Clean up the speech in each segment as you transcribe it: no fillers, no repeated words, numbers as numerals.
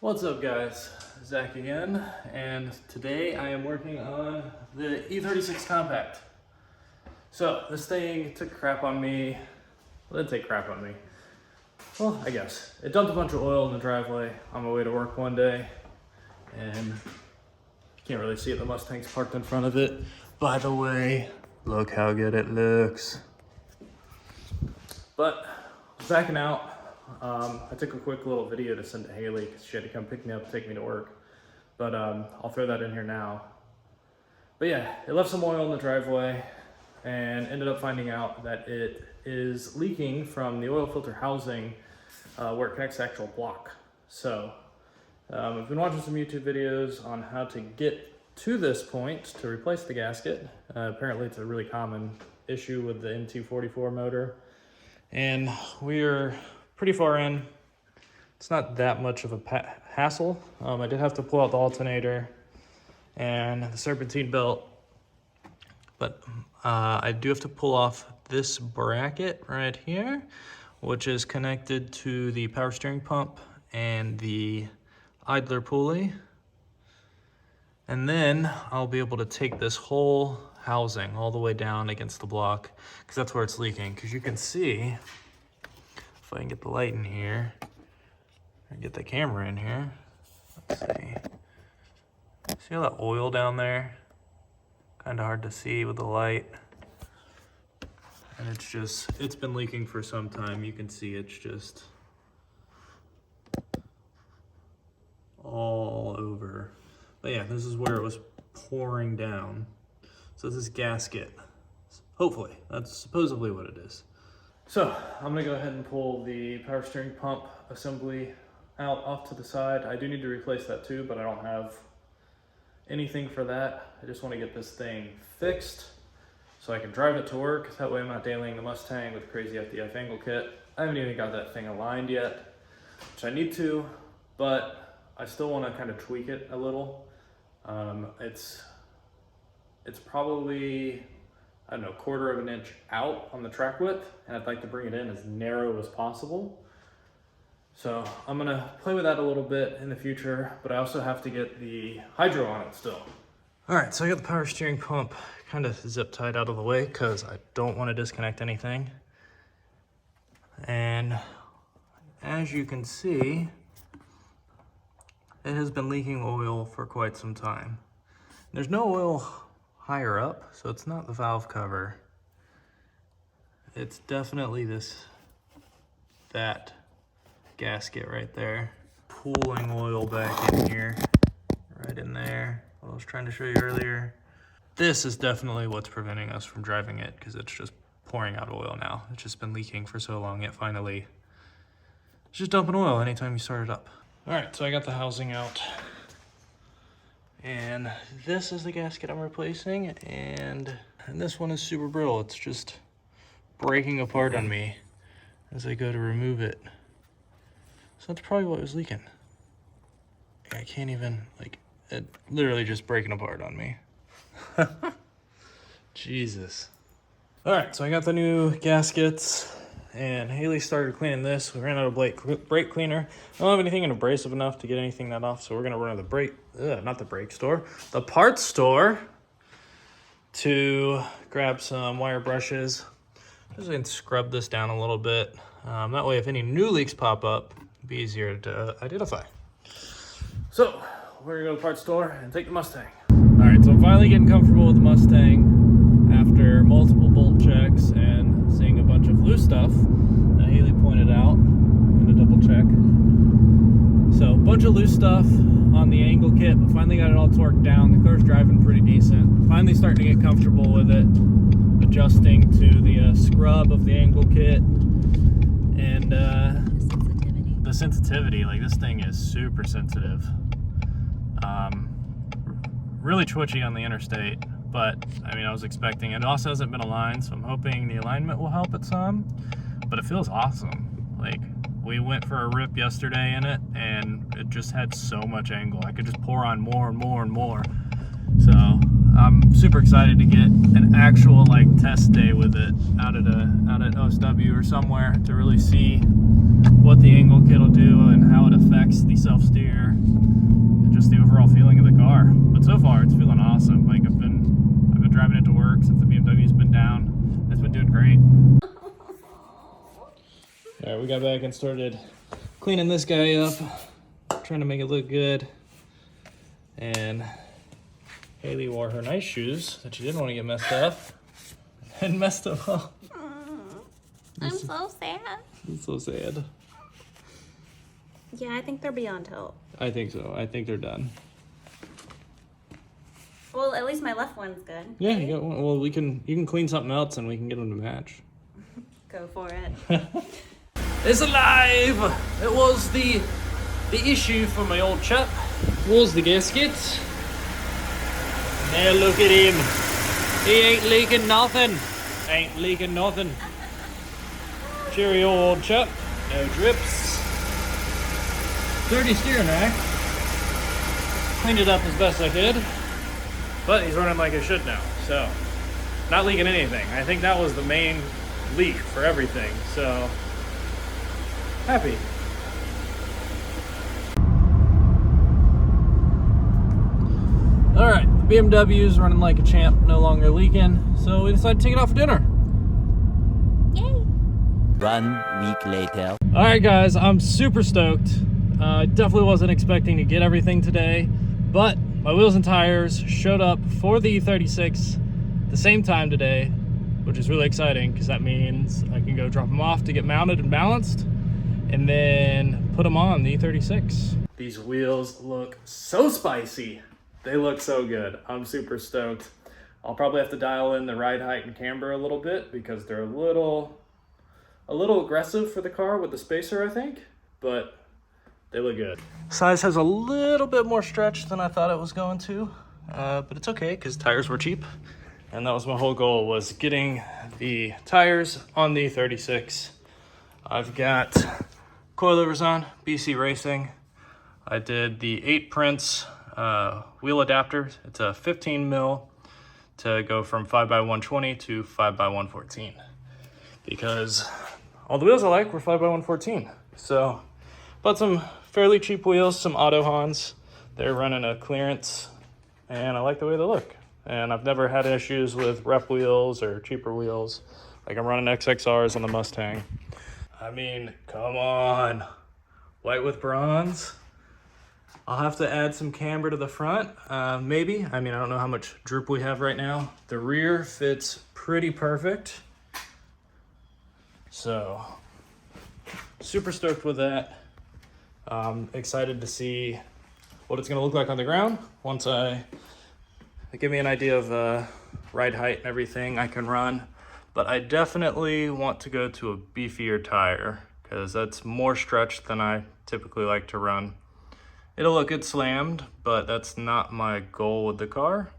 What's up guys, Zach again, and today I am working on the E36 Compact. So this thing took crap on me. Well, it didn't take crap on me. Well, I guess. It dumped a bunch of oil in the driveway on my way to work one day, and you can't really see it, the Mustang's parked in front of it. By the way, look how good it looks. But I was backing out. I took a quick little video to send to Haley because she had to come pick me up and take me to work. But I'll throw that in here now. But yeah, it left some oil in the driveway and ended up finding out that it is leaking from the oil filter housing where it connects the actual block. So I've been watching some YouTube videos on how to get to this point to replace the gasket. Apparently it's a really common issue with the M244 motor. And we're pretty far in. It's not that much of a hassle. I did have to pull out the alternator and the serpentine belt, but I do have to pull off this bracket right here, which is connected to the power steering pump and the idler pulley. And then I'll be able to take this whole housing all the way down against the block, because that's where it's leaking. Because you can see, if I can get the light in here, and get the camera in here, let's see. See all that oil down there? Kind of hard to see with the light. And it's been leaking for some time. You can see it's just all over. But yeah, this is where it was pouring down. So this is gasket. Hopefully, that's supposedly what it is. So I'm gonna go ahead and pull the power steering pump assembly out off to the side. I do need to replace that too, but I don't have anything for that. I just want to get this thing fixed so I can drive it to work. That way I'm not dailying the Mustang with crazy FDF angle kit. I haven't even got that thing aligned yet, which I need to, but I still want to kind of tweak it a little. It's probably, I don't know, 1/4 of an inch out on the track width, and I'd like to bring it in as narrow as possible. So I'm gonna play with that a little bit in the future, but I also have to get the hydro on it still. All right, so I got the power steering pump kind of zip tied out of the way because I don't want to disconnect anything. And as you can see, it has been leaking oil for quite some time. There's no oil higher up, so it's not the valve cover. It's definitely that gasket right there. Pooling oil back in here, right in there. What I was trying to show you earlier. This is definitely what's preventing us from driving it, because it's just pouring out oil now. It's just been leaking for so long, it's just dumping oil anytime you start it up. All right, so I got the housing out. And this is the gasket I'm replacing, and this one is super brittle. It's just breaking apart on me as I go to remove it. So that's probably what was leaking. I can't even, it literally just breaking apart on me. Jesus. All right, so I got the new gaskets, and Haley started cleaning this. We ran out of brake cleaner. I don't have anything abrasive enough to get anything that off, so we're gonna run to the parts store to grab some wire brushes. Just gonna scrub this down a little bit. That way, if any new leaks pop up, it'll be easier to identify. So we're gonna go to the parts store and take the Mustang. All right, so I'm finally getting comfortable with the Mustang after multiple bolt checks and seeing a bunch of loose stuff that Haley pointed out. I'm gonna double check. So a bunch of loose stuff on the angle kit, but finally got it all torqued down. The car's driving pretty decent. Finally starting to get comfortable with it, adjusting to the scrub of the angle kit. And the sensitivity, this thing is super sensitive. Really twitchy on the interstate, but I was expecting it. It also hasn't been aligned, so I'm hoping the alignment will help it some, but it feels awesome. We went for a rip yesterday in it, and it just had so much angle. I could just pour on more and more and more. So I'm super excited to get an actual test day with it out at OSW or somewhere to really see what the angle kit will do and how it affects the self-steer and just the overall feeling of the car. But so far, it's feeling awesome. Like I've been driving it to work since the BMW's been down. It's been doing great. All right, we got back and started cleaning this guy up, trying to make it look good. And Haley wore her nice shoes that she didn't want to get messed up and messed them up. I'm so sad. I'm so sad. Yeah, I think they're beyond help. I think so. I think they're done. Well, at least my left one's good. Yeah, you got one. Well, you can clean something else and we can get them to match. Go for it. It's alive! It was the issue for my old chap. Was the gasket. Now look at him. He ain't leaking nothing. Ain't leaking nothing. Cheerio, old chap. No drips. Dirty steering rack. Cleaned it up as best I could. But he's running like it should now, so not leaking anything. I think that was the main leak for everything, so happy. All right, the BMW's running like a champ, no longer leaking, so we decided to take it out for dinner. Yay! 1 week later. All right, guys, I'm super stoked. I definitely wasn't expecting to get everything today, but my wheels and tires showed up for the E36 the same time today, which is really exciting because that means I can go drop them off to get mounted and balanced and then put them on the E36. These wheels look so spicy. They look so good. I'm super stoked. I'll probably have to dial in the ride height and camber a little bit because they're a little aggressive for the car with the spacer, I think, but they look good. Size has a little bit more stretch than I thought it was going to, but it's okay because tires were cheap. And that was my whole goal, was getting the tires on the 36. I've got coilovers on, BC Racing. I did the 8 Prince wheel adapter. It's a 15 mil to go from 5x120 to 5x114. Because all the wheels I like were 5x114. So bought some fairly cheap wheels, some Auto Hans. They're running a clearance, and I like the way they look. And I've never had issues with rep wheels or cheaper wheels. Like I'm running XXRs on the Mustang. I mean, come on. White with bronze. I'll have to add some camber to the front, maybe. I mean, I don't know how much droop we have right now. The rear fits pretty perfect. So, super stoked with that. Excited to see what it's gonna look like on the ground once give me an idea of ride height and everything I can run. But I definitely want to go to a beefier tire because that's more stretch than I typically like to run. It'll look good slammed, but that's not my goal with the car.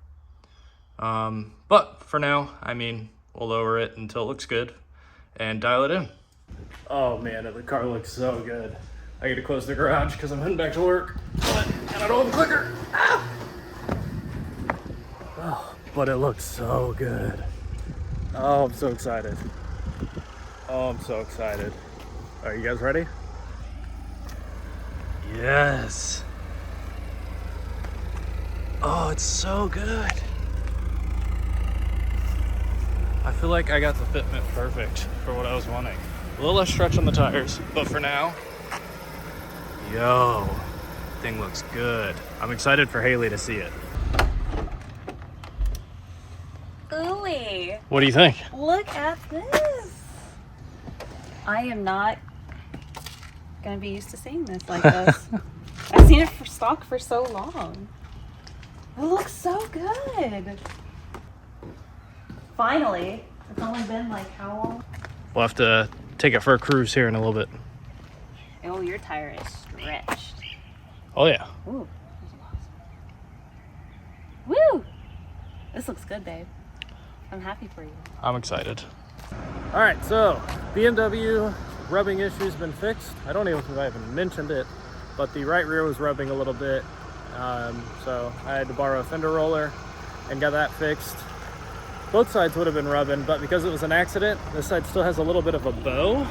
But for now, I mean, we'll lower it until it looks good and dial it in. Oh man, the car looks so good. I gotta close the garage because I'm heading back to work, and I don't have a clicker. Ah! Oh, but it looks so good. Oh, I'm so excited. Oh, I'm so excited. Are you guys ready? Yes. Oh, it's so good. I feel like I got the fitment perfect for what I was wanting. A little less stretch on the tires, but for now, yo, thing looks good. I'm excited for Haley to see it. Ooey. What do you think? Look at this. I am not gonna be used to seeing this like this. I've seen it for stock for so long. It looks so good. Finally. It's only been like how long? We'll have to take it for a cruise here in a little bit. Oh, your tire is stretched. Oh yeah. Ooh. Woo! This looks good, babe. I'm happy for you. I'm excited. All right, so BMW rubbing issue's been fixed. I don't even think I even mentioned it, but the right rear was rubbing a little bit. So I had to borrow a fender roller and got that fixed. Both sides would have been rubbing, but because it was an accident, this side still has a little bit of a bow.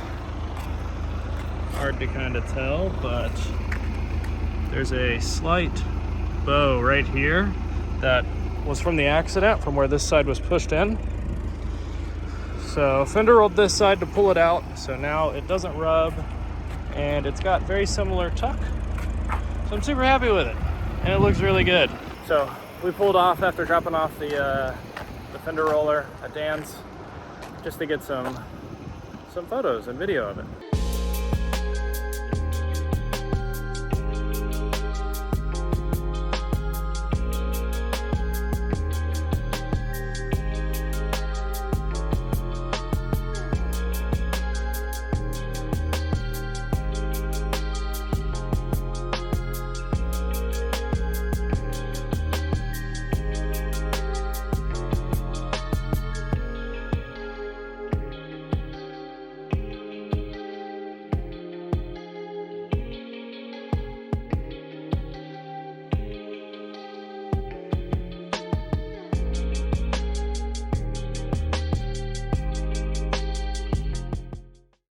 hard to kind of tell, but there's a slight bow right here that was from the accident, from where this side was pushed in. So fender rolled this side to pull it out, so now it doesn't rub, and it's got very similar tuck. So I'm super happy with it, and it looks really good. So we pulled off after dropping off the fender roller at Dan's, just to get some photos and video of it.